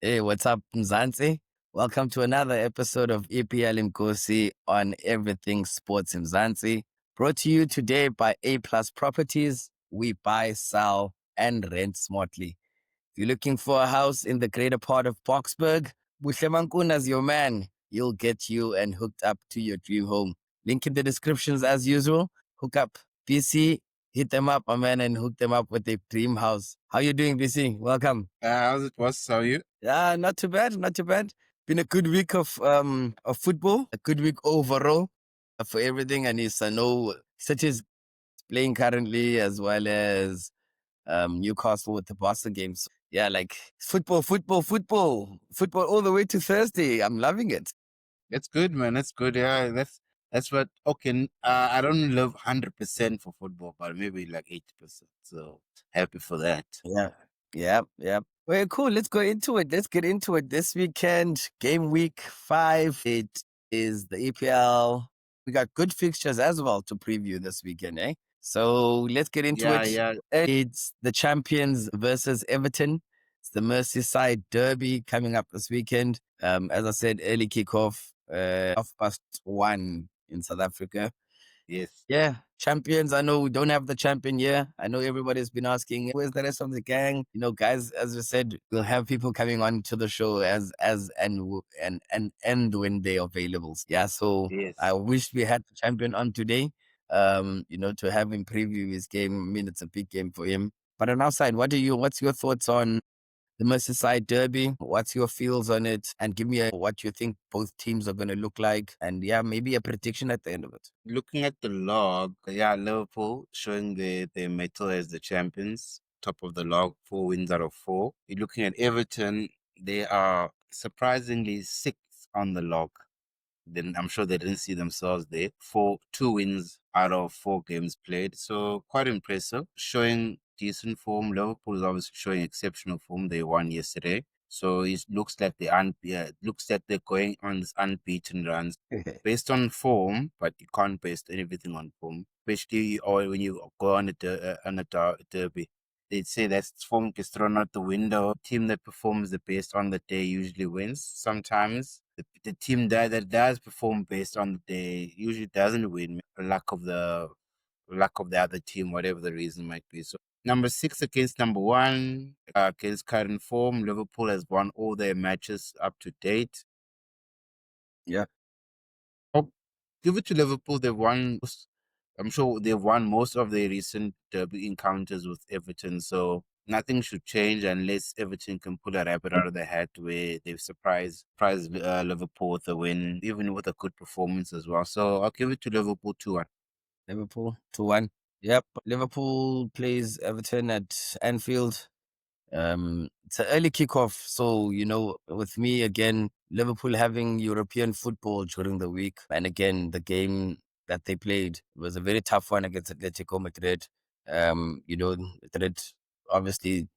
Hey, what's up, Mzansi? Welcome to another episode of EPL Mgosi on everything sports Mzansi. Brought to you today by A Plus Properties. We buy, sell, and rent smartly. If you're looking for a house in the greater part of Boxburg, Buhle Mankune is your man. He'll get you and hooked up to your dream home. Link in the descriptions as usual. Hook up BC, hit them up, my man, and hook them up with a dream house. How you doing, BC? Welcome. How's it was? How are you? Yeah, not too bad, not too bad. Been a good week of football, a good week overall for everything. And it's I know such as playing currently as well as Newcastle with the Boston games. Yeah, like football all the way to Thursday. I'm loving it. That's good, man. That's good. Yeah, that's what. Okay, I don't love 100% for football, but maybe like 80%. So happy for that. Yeah, yeah. Well, cool. Let's go into it. Let's get into it. This weekend, game week 5. It is the EPL. We got good fixtures as well to preview this weekend, eh? So let's get into Yeah, it. yeah. It's the champions versus Everton. It's the Merseyside derby coming up this weekend. As I said, early kickoff, 1:30 in South Africa. Yes, Yeah, champions. I know we don't have the champion here. I know everybody's been asking, where's the rest of the gang? You know, guys, as we said, we'll have people coming on to the show and when they're available. Yeah, so I yes. wish we had the champion on today. To have him preview his game. I mean, it's a big game for him. But on our side, what's your thoughts on the Merseyside Derby? What's your feels on it? And give me what you think both teams are going to look like. And yeah, maybe a prediction at the end of it. Looking at the log, yeah, Liverpool showing their mettle as the champions, top of the log, 4 wins out of four. You're looking at Everton, they are surprisingly sixth on the log. Then I'm sure they didn't see themselves there. 2 wins out of 4 games played. So quite impressive. Showing decent form. Liverpool is obviously showing exceptional form. They won yesterday. So it looks like it looks like they're going on this unbeaten runs based on form, but you can't base everything on form. Especially or when you go on a derby. They'd say that form gets thrown out the window. Team that performs the best on the day usually wins. Sometimes the team that does perform based on the day usually doesn't win. Lack of the other team, whatever the reason might be. So number 6 against number 1 against current form. Liverpool has won all their matches up to date. Yeah. Oh, give it to Liverpool. They've won. I'm sure they've won most of their recent derby encounters with Everton. So nothing should change unless Everton can pull a rabbit out of the hat where they've surprised Liverpool with a win, even with a good performance as well. So I'll give it to Liverpool 2-1. Liverpool 2-1. Yep. Liverpool plays Everton at Anfield. It's an early kickoff. So, with me again, Liverpool having European football during the week. And again, the game that they played was a very tough one against Atletico Madrid. Madrid obviously,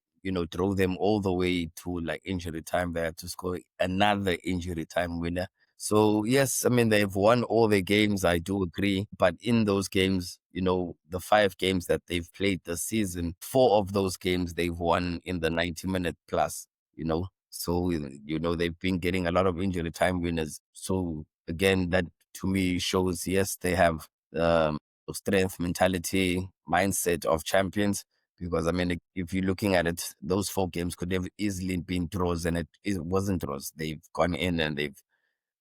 drove them all the way to like injury time. They had to score another injury time winner. So yes, I mean, they've won all their games. I do agree. But in those games, the 5 games that they've played this season, 4 of those games they've won in the 90-minute plus, So, they've been getting a lot of injury time winners. So again, that to me shows, yes, they have strength, mentality, mindset of champions. Because I mean, if you're looking at it, those 4 games could have easily been draws, and it wasn't draws. They've gone in and they've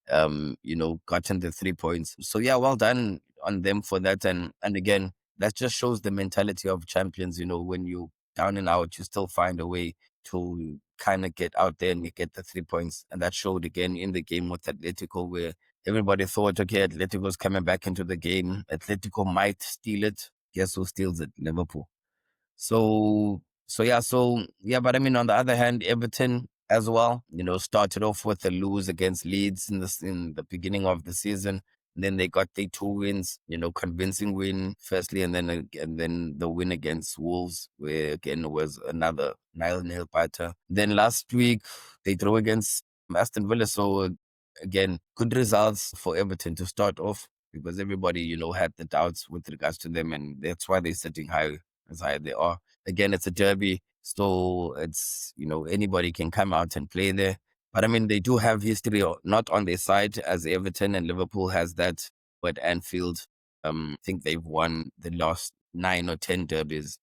gotten the 3 points. So yeah, well done on them for that. And again, that just shows the mentality of champions. When you down and out, you still find a way to kind of get out there and you get the 3 points. And that showed again in the game with Atletico, where everybody thought, okay, Atletico's coming back into the game. Atletico might steal it. Guess who steals it? Liverpool. So, but I mean, on the other hand, Everton as well, started off with a lose against Leeds in the beginning of the season. And then they got their 2 wins, convincing win firstly, and then the win against Wolves, where again was another nail biter. Then last week they drew against Aston Villa. So again, good results for Everton to start off because everybody, had the doubts with regards to them, and that's why they're sitting high as high they are. again, it's a derby, so it's, anybody can come out and play there. But I mean, they do have history not on their side, as Everton and Liverpool has that. But Anfield, I think they've won the last 9 or 10 derbies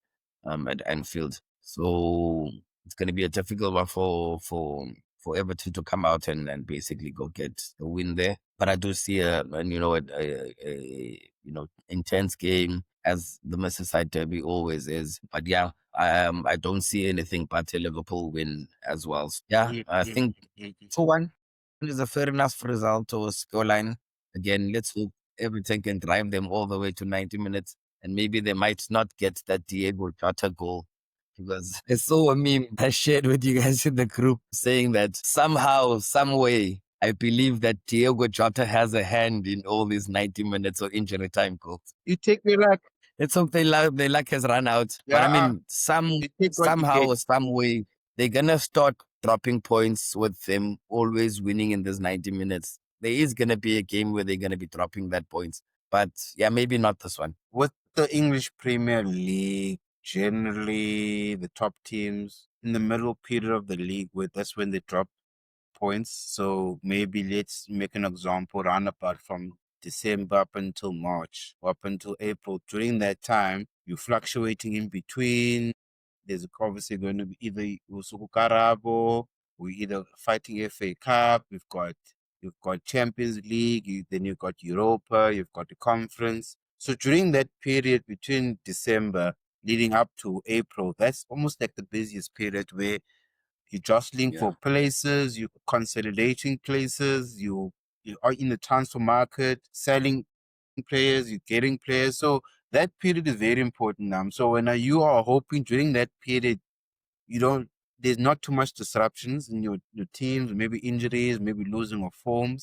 at Anfield. So it's going to be a difficult one for Everton to come out and basically go get the win there. But I do see a intense game, as the Merseyside derby always is. But yeah, I don't see anything but a Liverpool win as well. So, yeah, Mm, I mm, think mm, 2-1 is a fair enough result or scoreline. Again, let's hope everything can drive them all the way to 90 minutes, and maybe they might not get that Diego Jota goal, because I saw a meme I shared with you guys in the group saying that somehow, some way, I believe that Diego Jota has a hand in all these 90 minutes of injury time goals. You take me back. Let's hope their luck has run out. But I Yeah, mean, you take what you somehow get. or some way, they're gonna start dropping points with them always winning in this 90 minutes. There is gonna be a game where they're gonna be dropping that points. But yeah, maybe not this one. With the English Premier League, generally the top teams in the middle period of the league, that's when they drop points. So maybe let's make an example roundabout from December up until March, or up until April. During that time, you're fluctuating in between. There's obviously going to be either Usuku Karabo, we're either fighting FA Cup, you've got Champions League, then you've got Europa, you've got the conference. So during that period between December leading up to April, that's almost like the busiest period where you're jostling Yeah. for places, you're consolidating places, you are in the transfer market, selling players, you're getting players. So that period is very important now. So when you are hoping during that period, you don't there's not too much disruptions in your teams, maybe injuries, maybe losing of form.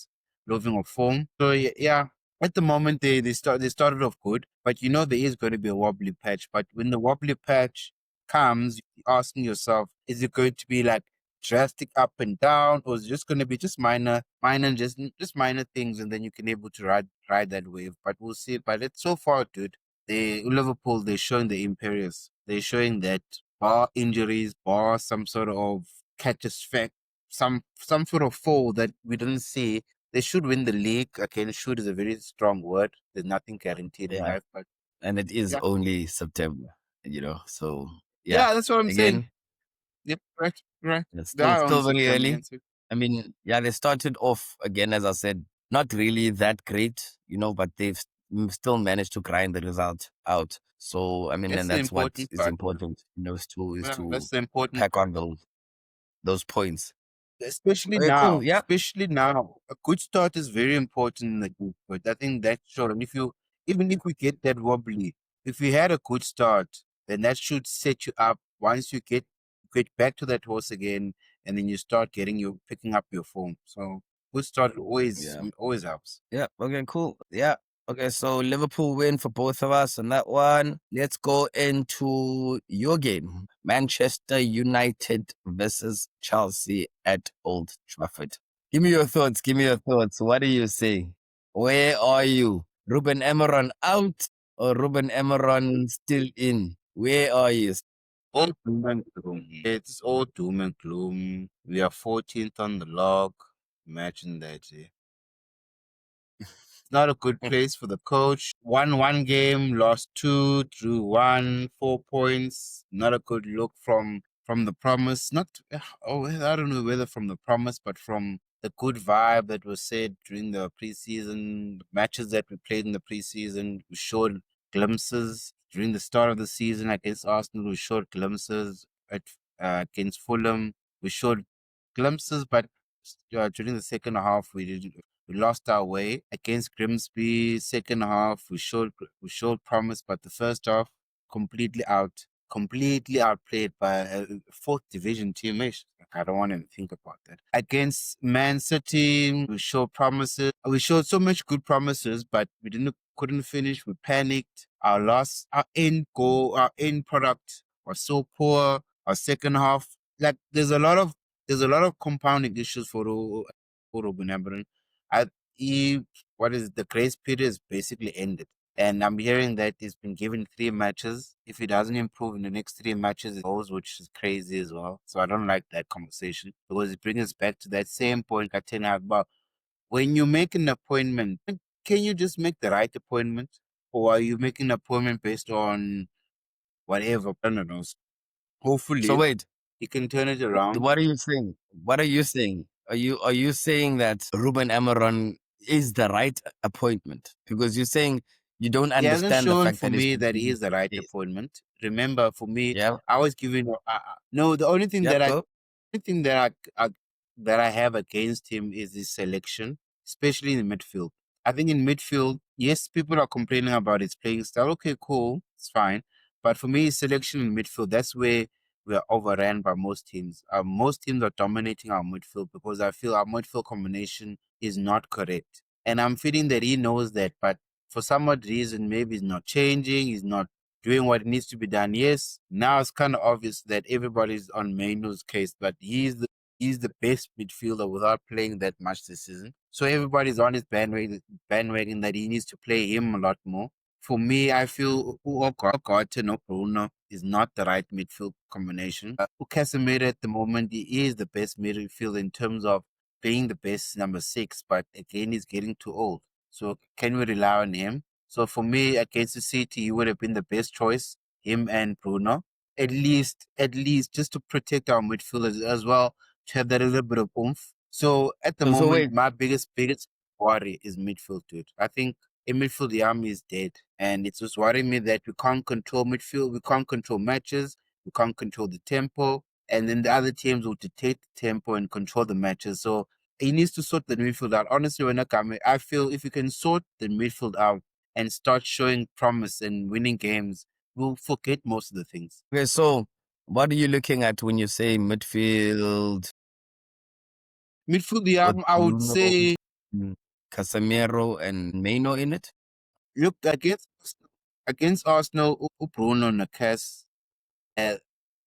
So yeah, at the moment they started off good, but there is going to be a wobbly patch. But when the wobbly patch comes, you're asking yourself, is it going to be like drastic up and down, or is it just going to be just just minor things, and then you can able to ride that wave? But we'll see. But it's so far, dude. Liverpool, they're showing the imperious. They're showing that bar injuries, bar some sort of catastrophic, some sort of fall that we didn't see. They should win the league. Again, should is a very strong word. There's nothing guaranteed in Yeah. life, but And it is yeah, only September. So yeah. yeah, that's what I'm saying. Again, Yep, right, right. it's They still are only still very September early. answer. I mean, yeah, they started off again, as I said, not really that great, but they've still managed to grind the result out. So I mean, That's and the that's what important is part. important, is Yeah, to that's the important pack part. on those points. Especially Okay, cool. now, Yeah. a good start is very important in the group. But I think that's sure. And even if we get that wobbly, if we had a good start, then that should set you up. Once you get back to that horse again, and then you start picking up your form. So good start always Yeah. always helps. Yeah. Okay, cool. Yeah. Okay, so Liverpool win for both of us on that one. Let's go into your game. Manchester United versus Chelsea at Old Trafford. Give me your thoughts. Give me your thoughts. What do you say? Where are you? Ruben Emeron out or Ruben Emeron still in? Where are you? All doom and gloom. It's all doom and gloom. We are 14th on the log. Imagine that. Eh? Not a good place for the coach. Won one game, lost two, drew one, 4 points. Not a good look from the promise. Not I don't know whether from the promise, but from the good vibe that was said during the preseason matches that we played in the preseason. We showed glimpses during the start of the season against Arsenal. We showed glimpses against Fulham. We showed glimpses, but during the second half, we lost our way against Grimsby. Second half, we showed promise, but the first half completely outplayed by a fourth division team. I don't want to think about that. Against Man City, we showed promises. We showed so much good promises, but we couldn't finish. We panicked. Our end goal, our end product was so poor. Our second half, like there's a lot of compounding issues for Ruben Amorim. I he what is it? The grace period is basically ended. And I'm hearing that he's been given 3 matches. If he doesn't improve in the next 3 matches, it goes, which is crazy as well. So I don't like that conversation because it brings us back to that same point I tell you about when you make an appointment, can you just make the right appointment? Or are you making an appointment based on whatever? I don't know. So Hopefully, wait, he can turn it around. what are you saying? What are you saying? Are you saying that Ruben Amaron is the right appointment? Because you're saying you don't He hasn't understand the shown fact for that he's me been that he given is the right 3 days. appointment. Remember, for me, Yeah. I was giving no. The only thing Yep. that I, Go. only thing that I have against him is his selection, especially in the midfield. I think in midfield, yes, people are complaining about his playing style. Okay, cool, it's fine. But for me, his selection in midfield, that's where we are overran by most teams. Most teams are dominating our midfield because I feel our midfield combination is not correct. And I'm feeling that he knows that, but for some odd reason, maybe he's not changing, he's not doing what needs to be done. Yes, now it's kind of obvious that everybody's on Mainu's case, but he's the best midfielder without playing that much this season. So everybody's on his bandwagon that he needs to play him a lot more. For me, I feel Ugarte or Bruno is not the right midfield combination. Casemiro at the moment, he is the best midfield in terms of being the best number 6, but again, he's getting too old. So can we rely on him? So for me, against the City, he would have been the best choice, him and Bruno. At least, just to protect our midfielders as well, to have that little bit of oomph. So at the So moment, wait. my biggest worry is midfield, dude. I think in midfield, the army is dead. And it's just worrying me that we can't control midfield, we can't control matches, we can't control the tempo. And then the other teams will dictate the tempo and control the matches. So he needs to sort the midfield out. Honestly, when I feel if you can sort the midfield out and start showing promise and winning games, we'll forget most of the things. Okay. So what are you looking at when you say midfield Midfield, yeah, with I would Bruno, say, Casemiro, and Maino in it? look against Arsenal, Bruno and Naka's, uh,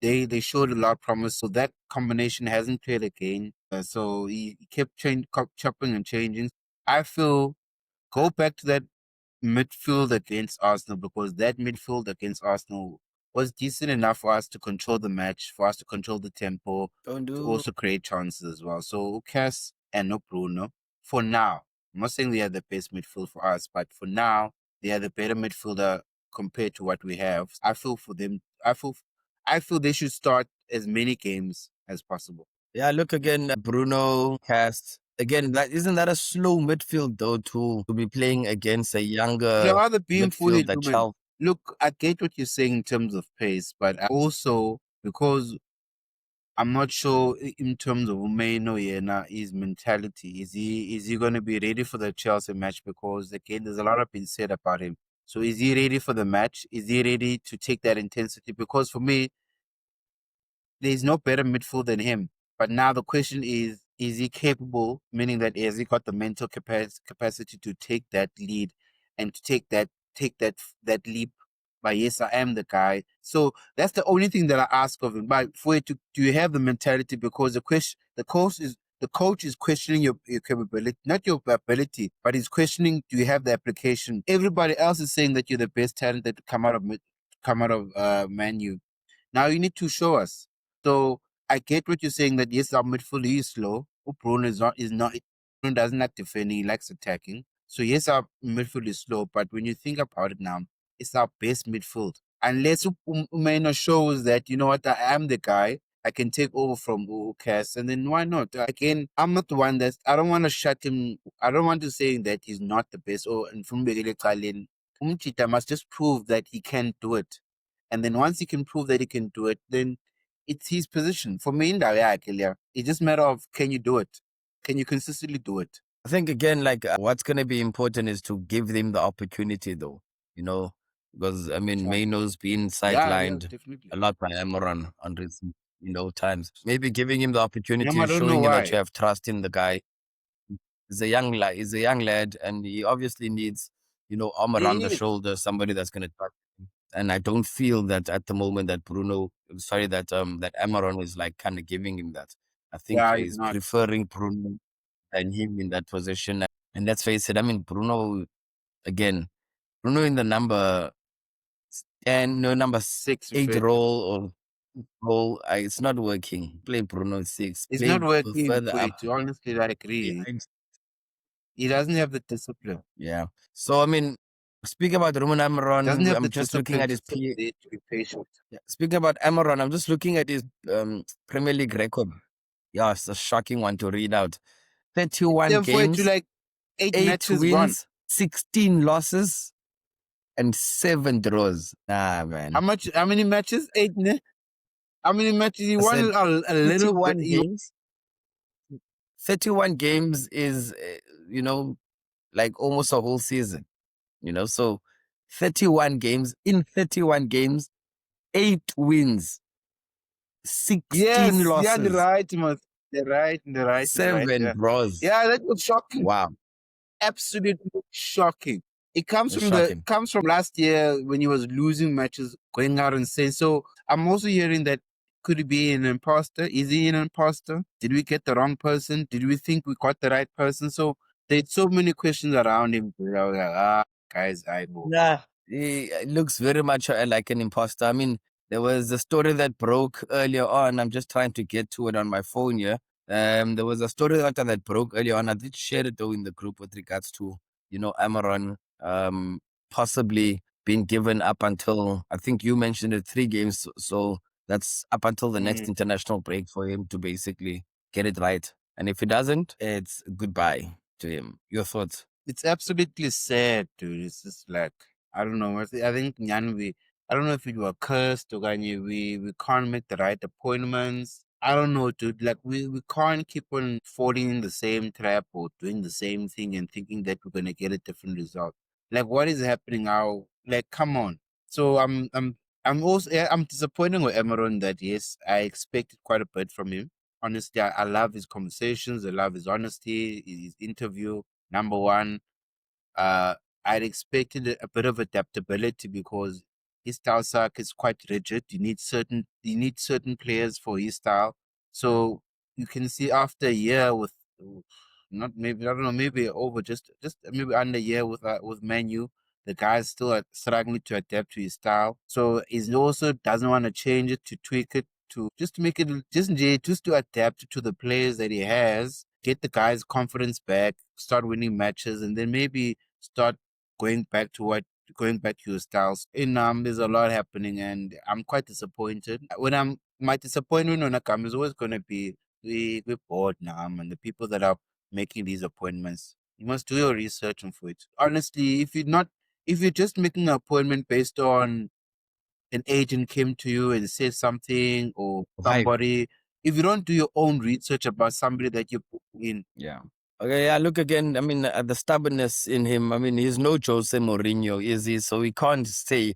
they showed a lot of promise. So that combination hasn't played again. So he kept chopping and changing. I feel go back to that midfield against Arsenal because that midfield against Arsenal was decent enough for us to control the match, for us to control the tempo, Don't to do. also create chances as well. So Ukas and no Bruno for now. I'm not saying they are the best midfield for us, but for now they are the better midfielder compared to what we have. I feel for them. I feel they should start as many games as possible. Yeah, look again, Bruno, Cast. Again, that isn't that a slow midfield though to be playing against a They younger are the being fully midfield that human. Chelsea. Look, I get what you're saying in terms of pace, but I also because I'm not sure in terms of Umeno Yena, his mentality. Is he going to be ready for the Chelsea match? Because again, there's a lot of been said about him. So is he ready for the match? Is he ready to take that intensity? Because for me, there's no better midfield than him. But now the question is he capable, meaning that has he got the mental capacity to take that lead and to take that leap? But yes, I am the guy. So that's the only thing that I ask of him. But for it to do you have the mentality? Because the coach is questioning your capability, not your ability, but he's questioning do you have the application. Everybody else is saying that you're the best talent that come out of Man U. Now you need to show us. So I get what you're saying that yes, our midfield is slow. Bruno is not Bruno doesn't like defending, he likes attacking. So yes, our midfield is slow, but when you think about it now, it's our best midfield. Unless Umeno shows that, you know what, I am the guy, I can take over from Ukas, and then why not? Again, I'm not the one I don't want to shut him. I don't want to say that he's not the best or and from Umchita must just prove that he can do it. And then once he can prove that he can do it, then it's his position. For me, it's just a matter of can you do it? Can you consistently do it? I think again, like what's going to be important is to give them the opportunity, though. You know, because I mean, Try. Maino's been Yeah, yeah, sidelined definitely. a lot by Amaran on recent, times. Maybe giving him the opportunity, I don't know showing him that why. you have trust in the guy. He's a young lad, and he obviously needs, arm around the He is. shoulder, somebody that's going to trust him. And I don't feel that at the moment that that Amaron is like kind of giving him that. I think Yeah, he's he's not. preferring Bruno and him in that position. And let's face it, I mean, Bruno, again, Bruno in the number 10, no, number 6 8 fit. role or role. It's not working. Play Bruno 6. It's not Play working further for up. it. Honestly, I Yeah. agree. He doesn't have the discipline. Yeah. So I mean, speaking about Roman Doesn't Amaron, have the I'm just looking discipline at to his sit there to be patient. yeah. Speaking about Amaron, I'm just looking at his Premier League record. Yeah, it's a shocking one to read out. 31 Then for it to games, like 8 8 matches gone. wins, 16 losses, and 7 draws. Nah, How man. much? How many matches? 8. Ne? How many matches? He I won said a little bit. 31 games. 31 games is, like almost a whole season, So 31 games, in 31 games, 8 wins, 16 Yes, yeah, the losses, right, man. The right, the right, the right. 7 Yeah, draws. yeah, that was shocking. Wow. Absolutely shocking. It comes It's from the shocking. comes from last year when he was losing matches, going out and saying. So I'm also hearing that could he be an imposter? Is he an imposter? Did we get the wrong person? Did we think we got the right person? So there's so many questions around him. I was like, guys, I know. Yeah. He looks very much like an imposter. I mean, there was a story that broke earlier on. I'm just trying to get to it on my phone here. There was a story that broke earlier on. I did share it though in the group with regards to, Amaron possibly being given up until, I think you mentioned it, 3 games. So that's up until the next Mm. international break for him to basically get it right. And if he doesn't, it's goodbye to him. Your thoughts? It's absolutely sad, dude. It's just like I don't know. I think Nyan, I don't know if we were cursed or Ganye, we can't make the right appointments. I don't know, dude. Like we can't keep on falling in the same trap or doing the same thing and thinking that we're gonna get a different result. Like what is happening now? Like come on. So I'm also I'm disappointed with Emeron that yes, I expected quite a bit from him. Honestly, I love his conversations, I love his honesty, his interview. Number one, uh, I'd expected a bit of adaptability because his style sack is quite rigid. You need certain players for his style. So you can see after a year with not maybe I don't know maybe over just maybe under a year with Manu, the guy's still struggling to adapt to his style. So he also doesn't want to change it to tweak it to just to make it just to adapt to the players that he has, get the guys' confidence back, start winning matches, and then maybe start going back to your styles. In there's a lot happening, and I'm quite disappointed. My disappointment when I come is always going to be we're bored now, and the people that are making these appointments. You must do your research on for it. Honestly, if you're just making an appointment based on an agent came to you and said something or Hype. somebody, if you don't do your own research about somebody that you put in, Yeah. Okay, yeah, look again. I mean, the stubbornness in him. I mean, he's no Jose Mourinho, is he? So he can't say.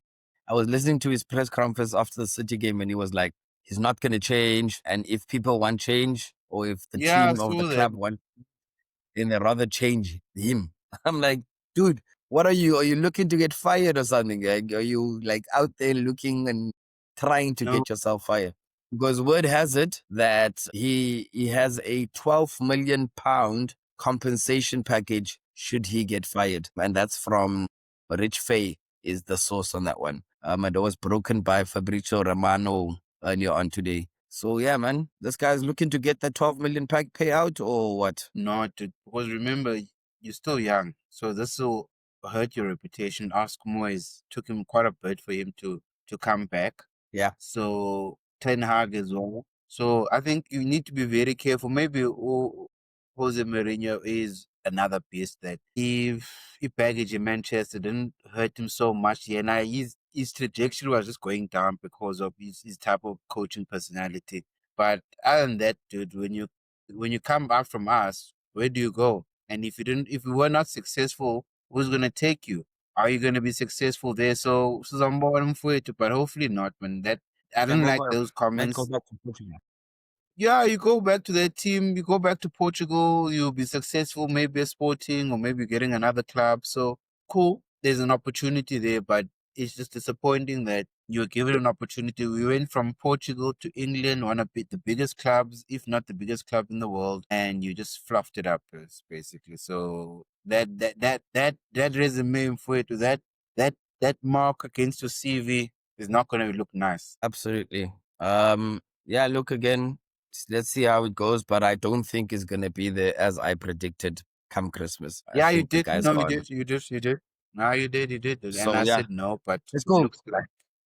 I was listening to his press conference after the City game, and he was like, he's not going to change. And if people want change, or if the yeah, I team or the saw that. club want, then they rather change him. I'm like, dude, what are you? Are you looking to get fired or something? Like, are you like out there looking and trying to No, get yourself fired? Because word has it that he has a 12 million pound compensation package should he get fired, and that's from Rich Fay is the source on that one. And it was broken by Fabrizio Romano earlier on today. So yeah, man, this guy's looking to get that 12 million pack payout or what? not to, because remember, you're still young, so this will hurt your reputation. Ask Moyes took him quite a bit for him to come back. Yeah, So Ten Hag as well. So I think you need to be very careful. Maybe Jose Mourinho is another piece that if baggage in Manchester didn't hurt him so much, yeah, now his trajectory was just going down because of his type of coaching personality. But other than that, dude, when you come back from us, where do you go? And if you were not successful, who's gonna take you? Are you going to be successful there? So I'm for it, but hopefully not, man. That I can don't go like back. those Might go comments. back to Portugal. Yeah, you go back to that team, you go back to Portugal, you'll be successful, maybe a Sporting or maybe getting another club. So cool, there's an opportunity there, but it's just disappointing that you're given an opportunity. We went from Portugal to England, one of the biggest clubs, if not the biggest club in the world, and you just fluffed it up, basically. So that resume for it, that that mark against your CV is not going to look nice. Absolutely. Yeah, look again. Let's see how it goes, but I don't think it's gonna be there as I predicted come Christmas. I Yeah, you think the did. guy's No, you gone. did. You did. No, you did. And So I yeah, said no, but let's it go. looks like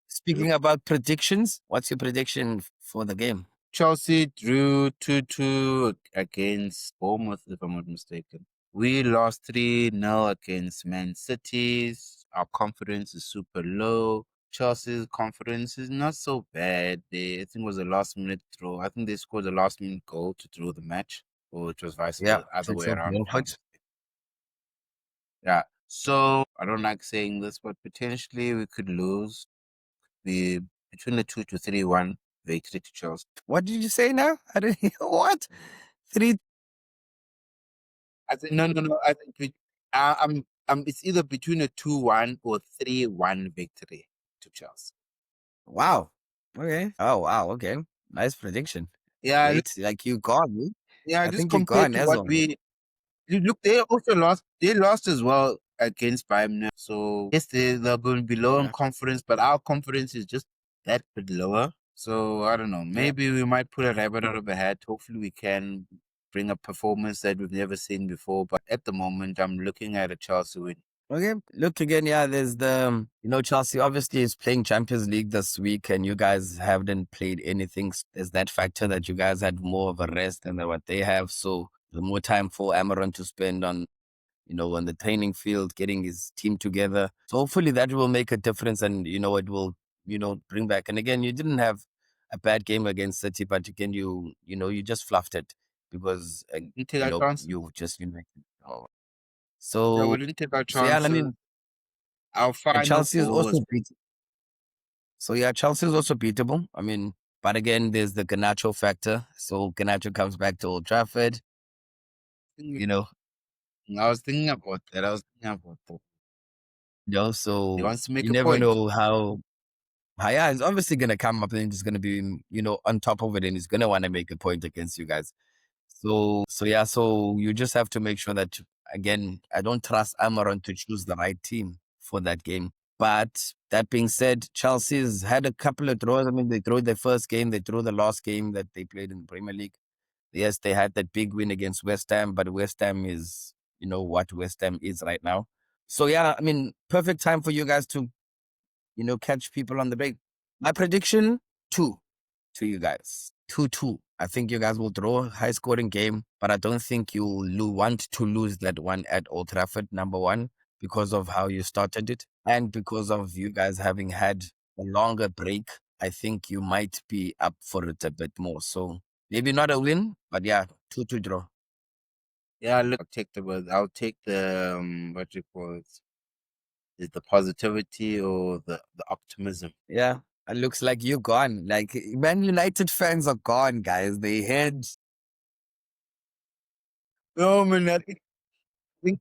Speaking about predictions, what's your prediction for the game? Chelsea drew 2-2 against Bournemouth, if I'm not mistaken. We lost 3-0 against Man City's. Our confidence is super low. Chelsea's confidence is not so bad. I think it was a last minute throw. I think they scored a last minute goal to draw the match, or it was vice Yeah, versa, other way Tito around. If I'm not Brentford. mistaken. Yeah. So I don't like saying this, but potentially we could lose the between the 2 to 3-1 victory to Chelsea. What did you say now? I didn't hear what? Three. I said no. I think it's either between a 2-1 or 3-1 victory to Chelsea. Wow. Okay. Oh wow. Okay. Nice prediction. Yeah, Wait, like you gone? Eh? yeah. I Just think you compared gone to as what well. look, they also lost. They lost as well against Bayern Munich. So yes, they're going to be low in Yeah. confidence, but our confidence is just that bit lower. So I don't know. Yeah. Maybe we might put a rabbit out of a hat. Hopefully, we can bring a performance that we've never seen before. But at the moment, I'm looking at a Chelsea win. Okay. Look again. Yeah. There's Chelsea obviously is playing Champions League this week, and you guys haven't played anything. There's that factor that you guys had more of a rest than what they have. So the more time for Amaran to spend on the training field, getting his team together. So hopefully that will make a difference and, it will, bring back. And again, you didn't have a bad game against City, but again, you just fluffed it because, We take our chances. you just, oh. Yeah, we So, didn't take our so yeah, I chances. mean, Our and final Chelsea is goal was also beat. So yeah, Chelsea is also beatable. I mean, but again, there's the Ganacho factor. So Ganacho comes back to Old Trafford, you know, I was thinking about that. I was thinking about that. He so wants to make you a never point. know how. Yeah, he's obviously gonna come up and he's gonna be, on top of it, and he's gonna want to make a point against you guys. So yeah, so you just have to make sure that again, I don't trust Amaron to choose the right team for that game. But that being said, Chelsea's had a couple of draws. I mean, they drew their first game, they drew the last game that they played in the Premier League. Yes, they had that big win against West Ham, but West Ham is, what West Ham is right now. So yeah, I mean, perfect time for you guys to catch people on the break. My prediction, 2 to you guys. 2-2. I think you guys will draw a high scoring game, but I don't think you want to lose that one at Old Trafford, number one, because of how you started it and because of you guys having had a longer break. I think you might be up for it a bit more. So maybe not a win, but yeah, 2-2 draw. Yeah, look, I'll take the what you call it, is the positivity or the optimism. Yeah. It looks like you're gone. Like Man United fans are gone, guys. They had No, man, I think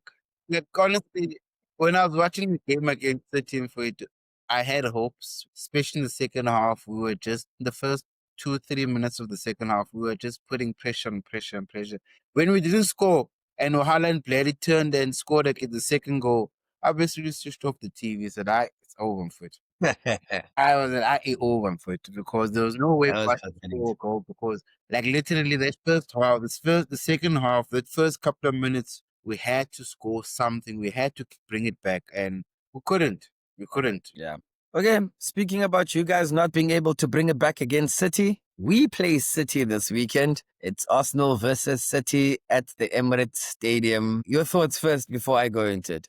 like honestly, when I was watching the game against the team for it, I had hopes, especially in the second half. We were just in the first 2 3 minutes of the second half, we were just putting pressure and pressure and pressure. When we didn't score, and Haaland bloody turned and scored the second goal, I basically switched off the TV. Said, it's over for it." that I was at over for it because there was no way was for us to pathetic. score a goal because like literally that first half, the second half, that first couple of minutes, we had to score something. We had to bring it back and we couldn't. We couldn't. Yeah. Okay. Speaking about you guys not being able to bring it back against City, we play City this weekend. It's Arsenal versus City at the Emirates Stadium. Your thoughts first before I go into it.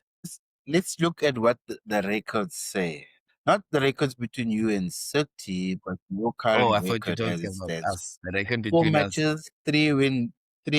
Let's look at what the records say. Not the records between you and City, but your Oh, current I thought you record talking as it about stands. us. The reckon Four between us matches, 3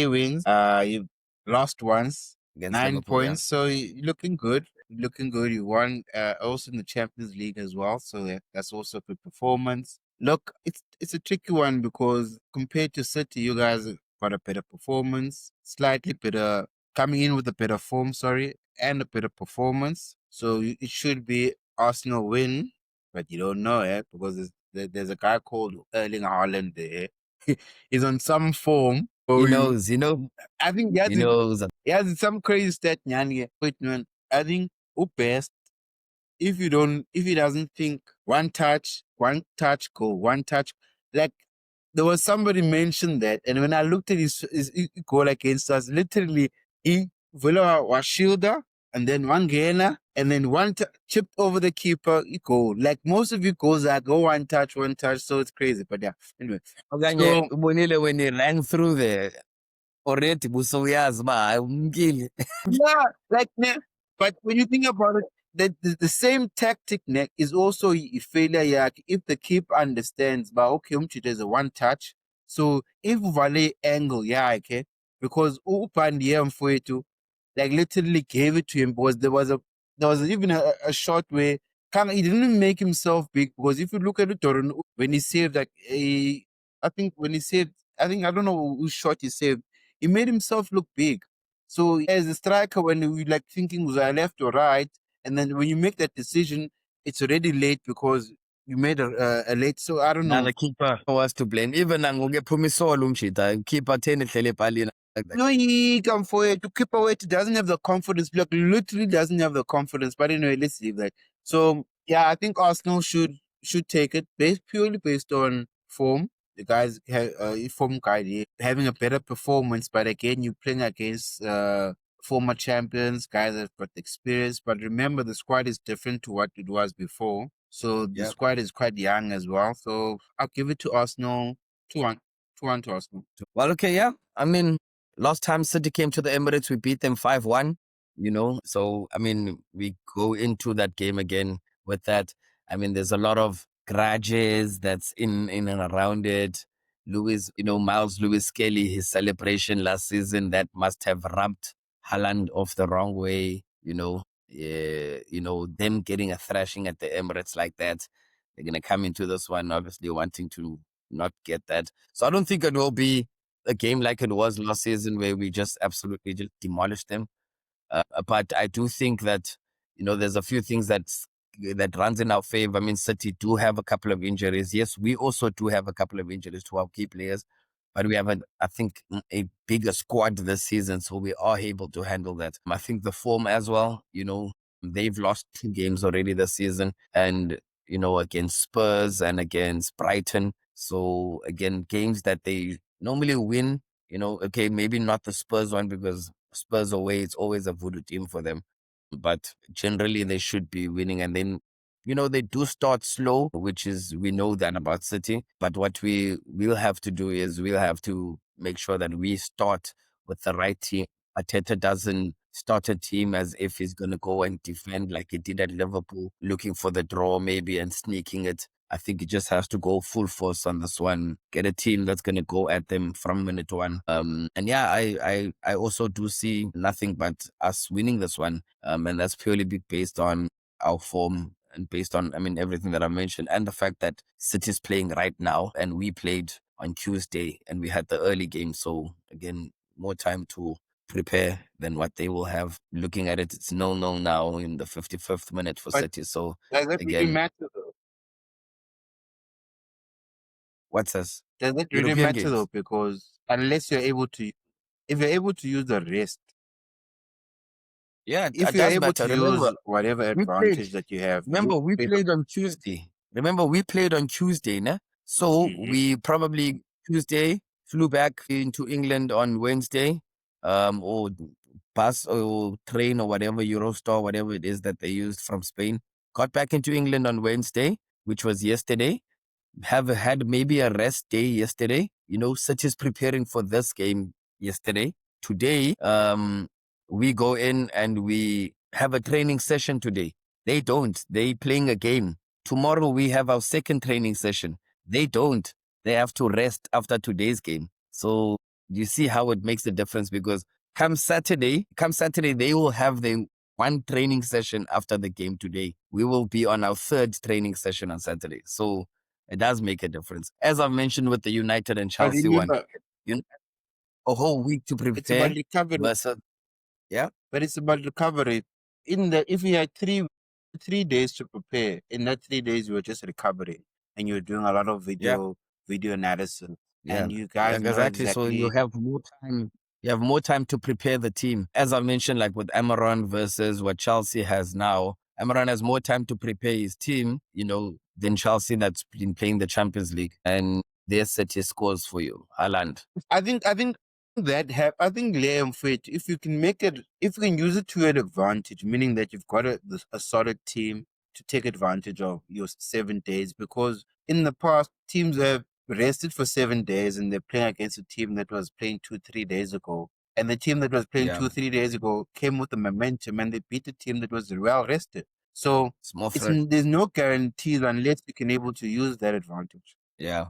wins. You lost once, against nine Liverpool, yeah. points. So you're looking good. You're looking good. You won also in the Champions League as well. So that's also a good performance. Look, it's a tricky one because compared to City, you guys have got a better performance, slightly better, coming in with a better form, sorry, and a better performance. So it should be Arsenal win, but you don't know it because there's a guy called Erling Haaland there. He's on some form. He So knows, I think he knows. he has some crazy stat, Nyani. Wait, man. I think who best if he doesn't think one touch, go, one touch, like there was somebody mentioned that, and when I looked at his goal against us, literally he Villa was shielder, and then one gainer, and then chipped over the keeper, goal. Like most of your goals are go one touch, so it's crazy. But yeah, anyway. Okanye So ubonile when he ran through there already busuyazi uba hayi umkile. yeah, like man, but when you think about it, the same tactic neck is also a failure. Yeah, if the keeper understands, but okay, there's a one touch. So if Vale angle, yeah, okay, because Upandi for to like literally gave it to him because there was even a shot where he didn't make himself big because if you look at it, when he saved like I think when he saved, I don't know whose shot he saved, he made himself look big. So as a striker, when you like thinking was I left or right, and then when you make that decision, it's already late because you made a late. So I don't Now know. the keeper was to blame. Even nangoku ephuma isolo umjita, keeper 10 ehleli epalini. No, he come for it to keep away. It doesn't have the confidence. Like literally doesn't have the confidence. But anyway, let's leave that. So yeah, I think Arsenal should take it purely based on form. The guys have form guy having a better performance, but again, you're playing against former champions, guys that got experience. But remember, the squad is different to what it was before. So the Yep. squad is quite young as well. So I'll give it to Arsenal 2-1. 2-1 to Arsenal. Well, okay, yeah. I mean, last time City came to the Emirates, we beat them 5-1, you know. So, I mean, we go into that game again with that. I mean, there's a lot of grudges that's in and around it. Miles Lewis Kelly, his celebration last season, that must have rubbed Haaland off the wrong way, Yeah, them getting a thrashing at the Emirates like that. They're going to come into this one, obviously wanting to not get that. So I don't think it will be a game like it was last season where we just absolutely just demolished them. But I do think that there's a few things that runs in our favor. I mean, City do have a couple of injuries. Yes, we also do have a couple of injuries to our key players, but we have I think, a bigger squad this season, so we are able to handle that. I think the form as well. They've lost 2 games already this season, and against Spurs and against Brighton. So again, games that they normally win. Okay, maybe not the Spurs one because Spurs away, it's always a voodoo team for them. But generally, they should be winning. And then, they do start slow, which is, we know that about City. But what we will have to do is we'll have to make sure that we start with the right team. Ateta doesn't start a team as if he's going to go and defend like he did at Liverpool, looking for the draw maybe and sneaking it. I think he just has to go full force on this one. Get a team that's going to go at them from minute one. And yeah, I also do see nothing but us winning this one. And that's purely based on our form and based on, I mean, everything that I mentioned and the fact that City's playing right now and we played on Tuesday and we had the early game. So again, more time to prepare than what they will have. Looking at it, it's 0-0 now in the 55th minute for But City. So does that really again, matter though? what's this? Does that really European matter though? games. Because unless you're able to, if you're able to use the rest, Yeah, if it you're does able matter. to use whatever We played, advantage that you have, remember, we played on Tuesday. Remember, we played on Tuesday, ne? So Mhm. we probably Tuesday flew back into England on Wednesday, or bus or train or whatever, Eurostar, whatever it is that they used from Spain. Got back into England on Wednesday, which was yesterday. Have had maybe a rest day yesterday. City's preparing for this game yesterday. Today, we go in and we have a training session today. They don't. They playing a game. Tomorrow we have our second training session. They don't. They have to rest after today's game. So you see how it makes a difference because come Saturday, they will have their one training session after the game today. We will be on our third training session on Saturday. So it does make a difference. As I've mentioned with the United and But Chelsea one, remember, you know, a whole week to it's about prepare recovery. versus, yeah, But it's about recovery. If you had 3 days to prepare, in that 3 days you were just recovering and you're doing a lot of yeah, video analysis, yeah, and you yeah, guys know exactly. So you exactly. have more time. You have more time to prepare the team. As I mentioned, like with Amaron versus what Chelsea has now, Amaran has more time to prepare his team, than Chelsea that's been playing the Champions League. And they set his scores for you. Haaland. I think I think Liam Fit, if you can make it, if you can use it to your advantage, meaning that you've got a solid team to take advantage of your 7 days, because in the past teams have rested for 7 days and they're playing against a team that was playing 2-3 days ago. And the team that was playing Yeah. 2-3 days ago came with the momentum and they beat the team that was well rested. So It's more fresh. there's no guarantees unless you can able to use that advantage. Yeah.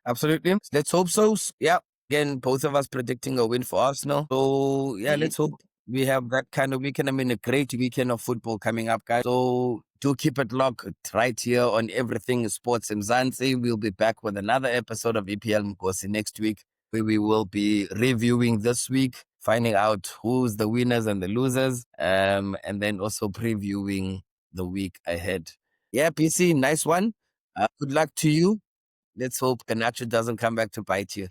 Absolutely. Let's hope so. Yeah. Again, both of us predicting a win for Arsenal. So yeah, Mhm. let's hope we have that kind of weekend. I mean, a great weekend of football coming up, guys. So do keep it locked right here on Everything Sports in Mzansi. We'll be back with another episode of EPL Mgosi next week, where we will be reviewing this week, finding out who's the winners and the losers, and then also previewing the week ahead. Yeah, PC, nice one. Good luck to you. Let's hope Ganacho doesn't come back to bite you.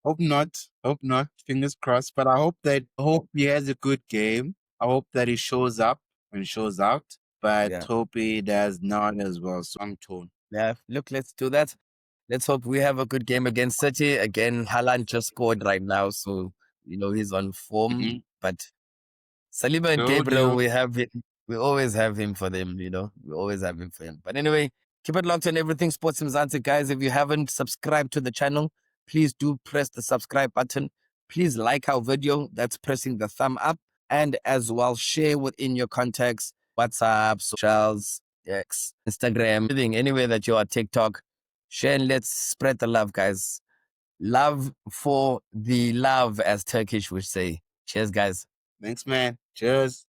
Hope not. Hope not. Fingers crossed. But I hope he has a good game. I hope that he shows up and shows out. But Yeah. hope he does not as well. So I'm torn. Yeah. Look, let's do that. Let's hope we have a good game against City. Again, Haaland just scored right now. So, he's on form. Mhm. But Saliba and Told Gabriel, you. we have him. We always have him for them, We always have him for him. But anyway, keep it locked on Everything Sports Mzansi, guys. If you haven't subscribed to the channel, please do press the subscribe button. Please like our video. That's pressing the thumb up. And as well, share within your contacts, WhatsApp, socials, X, Instagram, everything, anywhere that you are, TikTok. Share and let's spread the love, guys. Love for the love, as Turkish would say. Cheers, guys. Thanks, man. Cheers.